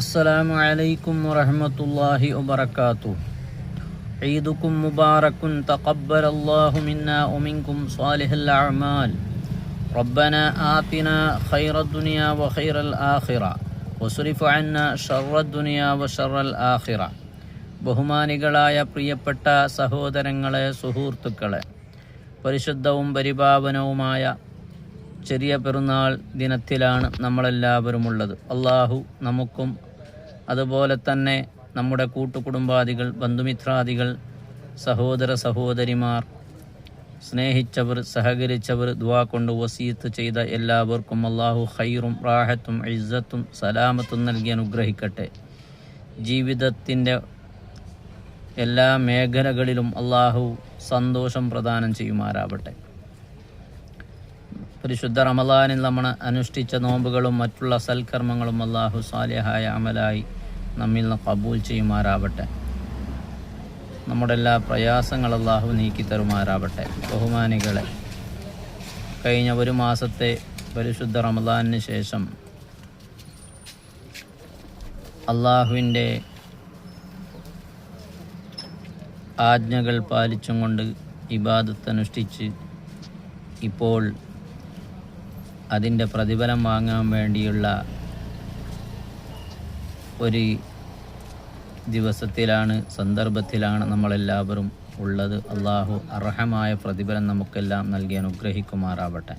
അസ്സലാമു അലൈക്കും വറഹ്മത്തുള്ളാഹി വബറകാതുഹു. ഈദുക്കും മുബാറകുൻ തഖബ്ബലല്ലാഹു മിന്നാ വമിൻകും സ്വാലിഹൽ അഅ്മാൽ. റബ്ബനാ ആതിനാ ഖൈറദ് ദുനിയാ വഖൈറൽ ആഖിറ വസ്രിഫ് അന്നാ ശർറദ് ദുനിയാ വശർറൽ ആഖിറ. ബഹുമാനികളായ പ്രിയപ്പെട്ട സഹോദരങ്ങളെ, സുഹൃത്തുക്കളെ, പരിശുദ്ധവും പരിപാവനവുമായ ചെറിയ പെരുന്നാൾ ദിനത്തിലാണ് നമ്മളെല്ലാവരുമുള്ളത്. അള്ളാഹു നമുക്കും അതുപോലെ തന്നെ നമ്മുടെ കൂട്ടുകുടുംബാദികൾ, ബന്ധുമിത്രാദികൾ, സഹോദര സഹോദരിമാർ, സ്നേഹിച്ചവർ, സഹകരിച്ചവർ, ദുആ കൊണ്ട് വസീയത്ത് ചെയ്ത എല്ലാവർക്കും അള്ളാഹു ഖൈറും റാഹത്തും ഇസ്സത്തും സലാമത്തും നൽകി അനുഗ്രഹിക്കട്ടെ. ജീവിതത്തിൻ്റെ എല്ലാ മേഖലകളിലും അള്ളാഹു സന്തോഷം പ്രദാനം ചെയ്യുമാറാവട്ടെ. പരിശുദ്ധ റമളാനിൽ നമ്മൾ അനുഷ്ഠിച്ച നോമ്പുകളും മറ്റുള്ള സൽക്കർമ്മങ്ങളും അള്ളാഹു സാലിഹായ അമലായി നമ്മിൽ നിന്ന് കബൂൽ ചെയ്യുമാറാവട്ടെ. നമ്മുടെ എല്ലാ പ്രയാസങ്ങൾ അള്ളാഹു നീക്കി തരുമാറാവട്ടെ. ബഹുമാനികളെ, കഴിഞ്ഞ ഒരു മാസത്തെ പരിശുദ്ധ റമളാനിന് ശേഷം അള്ളാഹുവിൻ്റെ ആജ്ഞകൾ പാലിച്ചും കൊണ്ട് ഇബാദത്ത് അനുഷ്ഠിച്ച് ഇപ്പോൾ അതിൻ്റെ പ്രതിഫലം വാങ്ങാൻ വേണ്ടിയുള്ള ഒരു ദിവസത്തിലാണ്, സന്ദർഭത്തിലാണ് നമ്മളെല്ലാവരും ഉള്ളത്. അള്ളാഹു അർഹമായ പ്രതിഫലം നമുക്കെല്ലാം നൽകി അനുഗ്രഹിക്കുമാറാവട്ടെ.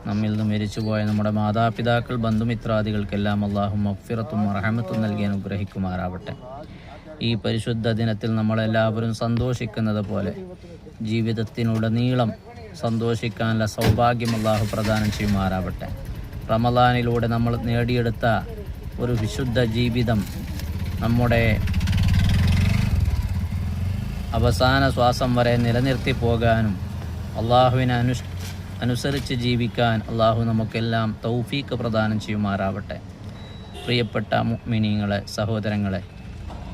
നമ്മിൽ നിന്ന് മരിച്ചുപോയ നമ്മുടെ മാതാപിതാക്കൾ, ബന്ധുമിത്രാദികൾക്കെല്ലാം അള്ളാഹു മഗ്ഫിറത്തും റഹ്മത്തും നൽകി അനുഗ്രഹിക്കുമാറാവട്ടെ. ഈ പരിശുദ്ധ ദിനത്തിൽ നമ്മളെല്ലാവരും സന്തോഷിക്കുന്നത് പോലെ ജീവിതത്തിനുടനീളം സന്തോഷിക്കാനുള്ള സൗഭാഗ്യം അള്ളാഹു പ്രദാനം ചെയ്യുമാറാവട്ടെ. റമളാനിലൂടെ നമ്മൾ നേടിയെടുത്ത ഒരു വിശുദ്ധ ജീവിതം നമ്മുടെ അവസാന ശ്വാസം വരെ നിലനിർത്തി പോകാനും അള്ളാഹുവിനെ അനുസരിച്ച് ജീവിക്കാൻ അള്ളാഹു നമുക്കെല്ലാം തൗഫീക്ക് പ്രദാനം ചെയ്യുമാറാവട്ടെ. പ്രിയപ്പെട്ട മുഅ്മിനീങ്ങളെ, സഹോദരങ്ങളെ,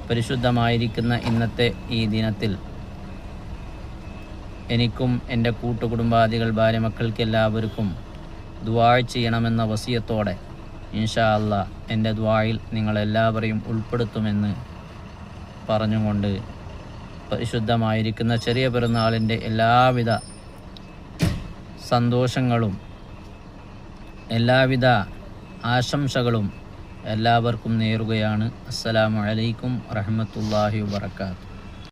പരിശുദ്ധമായിരിക്കുന്ന ഇന്നത്തെ ഈ ദിനത്തിൽ എനിക്കും എൻ്റെ കൂട്ടുകുടുംബാദികൾ, ഭാര്യമക്കൾക്ക് എല്ലാവർക്കും ദുആ ചെയ്യണമെന്ന വസിയത്തോടെ ഇൻഷാ അല്ലാഹ് എൻ്റെ ദുആയിൽ നിങ്ങളെല്ലാവരെയും ഉൾപ്പെടുത്തുമെന്ന് പറഞ്ഞുകൊണ്ട് പരിശുദ്ധമായിരിക്കുന്ന ചെറിയ പെരുന്നാളിൻ്റെ എല്ലാവിധ സന്തോഷങ്ങളും എല്ലാവിധ ആശംസകളും എല്ലാവർക്കും നേരുകയാണ്. അസ്സലാമു അലൈക്കും വറഹ്മത്തുള്ളാഹി വബറകാതുഹു.